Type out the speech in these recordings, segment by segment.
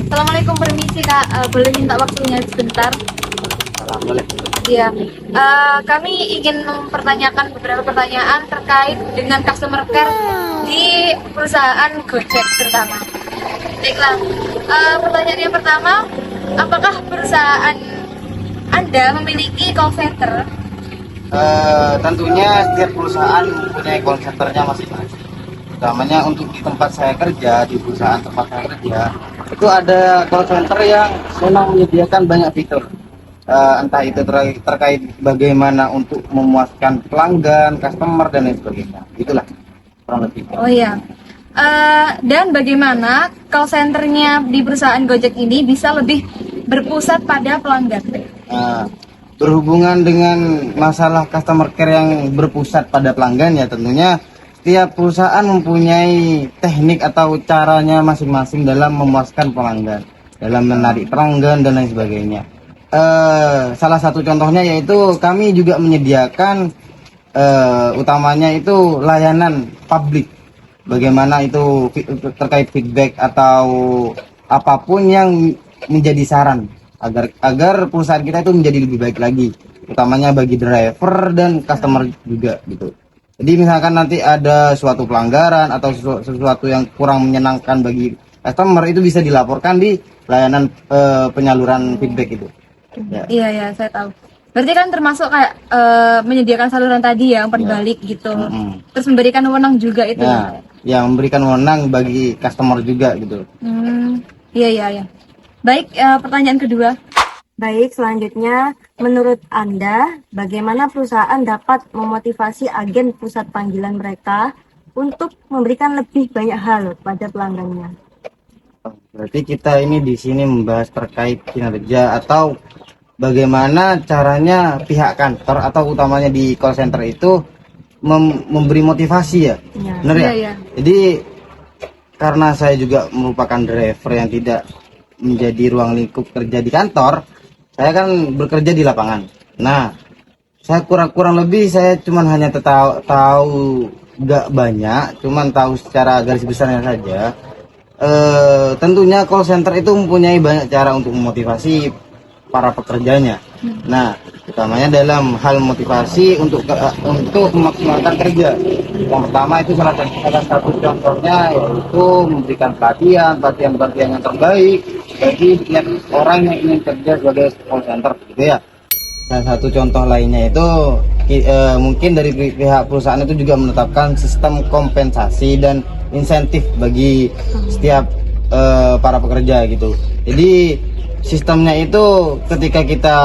Assalamualaikum, permisi Kak. Boleh minta waktunya sebentar? Boleh. Iya. Kami ingin mempertanyakan beberapa pertanyaan terkait dengan customer care di perusahaan Gojek terutama. Baiklah. Pertanyaan yang pertama, apakah perusahaan Anda memiliki call center? Tentunya setiap perusahaan mempunyai call centernya masing-masing. Utamanya untuk di tempat saya kerja, di perusahaan tempat saya kerja, itu ada call center yang memang menyediakan banyak fitur. Entah itu terkait bagaimana untuk memuaskan pelanggan, customer, dan lain sebagainya. Itulah kurang lebih. Oh iya. Dan bagaimana call centernya di perusahaan Gojek ini bisa lebih berpusat pada pelanggan? Berhubungan dengan masalah customer care yang berpusat pada pelanggan, ya tentunya setiap perusahaan mempunyai teknik atau caranya masing-masing dalam memuaskan pelanggan, dalam menarik pelanggan dan lain sebagainya. Salah satu contohnya yaitu kami juga menyediakan utamanya itu layanan publik. Bagaimana itu terkait feedback atau apapun yang menjadi saran agar perusahaan kita itu menjadi lebih baik lagi, utamanya bagi driver dan customer juga gitu. Jadi misalkan nanti ada suatu pelanggaran atau sesuatu yang kurang menyenangkan bagi customer, itu bisa dilaporkan di layanan penyaluran feedback itu. Ya. Iya, saya tahu. Berarti kan termasuk kayak menyediakan saluran tadi yang perbalik gitu. Terus memberikan wewenang juga itu. Ya, memberikan wewenang bagi customer juga gitu. Iya. Baik, pertanyaan kedua. Baik, selanjutnya, menurut Anda, bagaimana perusahaan dapat memotivasi agen pusat panggilan mereka untuk memberikan lebih banyak hal pada pelanggannya? Berarti kita ini di sini membahas terkait kinerja atau bagaimana caranya pihak kantor atau utamanya di call center itu memberi motivasi ya. Benar ya? Iya. Jadi karena saya juga merupakan driver yang tidak menjadi ruang lingkup kerja di kantor, saya kan bekerja di lapangan. Nah, saya kurang lebih saya cuman hanya tahu gak banyak, cuman tahu secara garis besarnya saja. Tentunya call center itu mempunyai banyak cara untuk memotivasi para pekerjanya. Nah, utamanya dalam hal motivasi untuk memaksimalkan kerja. Yang pertama itu salah satu contohnya yaitu memberikan pelatihan yang terbaik bagi setiap orang yang ingin kerja sebagai call center, gitu ya. Salah satu contoh lainnya itu mungkin dari pihak perusahaan itu juga menetapkan sistem kompensasi dan insentif bagi setiap para pekerja gitu. Jadi sistemnya itu ketika kita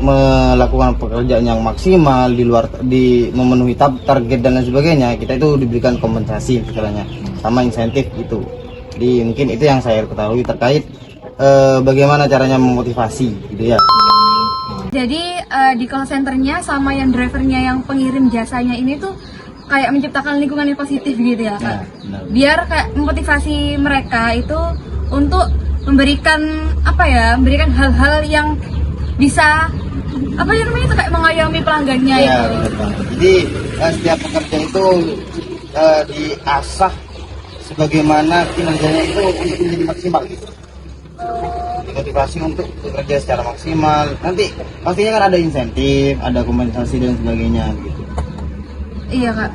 melakukan pekerjaan yang maksimal di memenuhi target dan lain sebagainya, kita itu diberikan kompensasi istilahnya sama insentif gitu. Jadi mungkin itu yang saya ketahui terkait bagaimana caranya memotivasi gitu ya. Jadi di call centernya sama yang drivernya yang pengirim jasanya ini tuh kayak menciptakan lingkungan yang positif gitu ya Kak. Biar kayak memotivasi mereka itu untuk memberikan memberikan hal-hal yang bisa itu kayak mengayomi pelanggannya ya, itu. Jadi setiap pekerja itu diasah sebagaimana kinerjanya itu untuk menjadi maksimal gitu. Motivasi untuk bekerja secara maksimal. Nanti pastinya kan ada insentif, ada kompensasi dan sebagainya gitu. Iya Kak.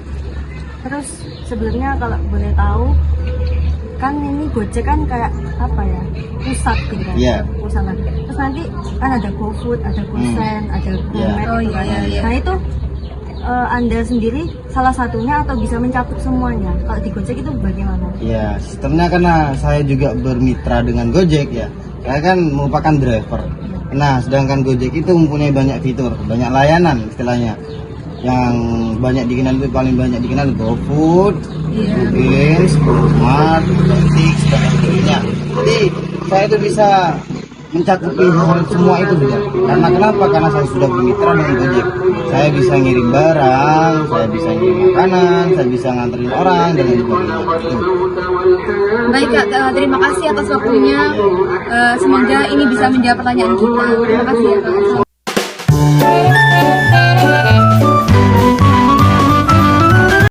Terus sebelumnya kalau boleh tahu, kan ini Gojek kan kayak pusat gitu kan? Iya. Pusat kan. Terus nanti kan ada GoFood, ada GoSend, ada GoMart. Oh iya. Nah itu Anda sendiri salah satunya atau bisa mencakup semuanya? Kalau di Gojek itu bagaimana? Ya, sistemnya karena saya juga bermitra dengan Gojek ya. Saya kan merupakan driver. Nah, sedangkan Gojek itu mempunyai banyak fitur, banyak layanan istilahnya. Yang paling banyak dikenal GoFood, GoGames, GoSmart, GoTix, dan sebagainya. Jadi saya itu bisa mencakupi semua itu juga. Karena kenapa? Karena saya sudah bermitra dengan Gojek. Saya bisa ngirim barang, saya bisa ngirim makanan, saya bisa nganterin orang dan sebagainya. Baik Kak, terima kasih atas waktunya. Semoga ini bisa menjawab pertanyaan kita. Terima kasih ya Kak.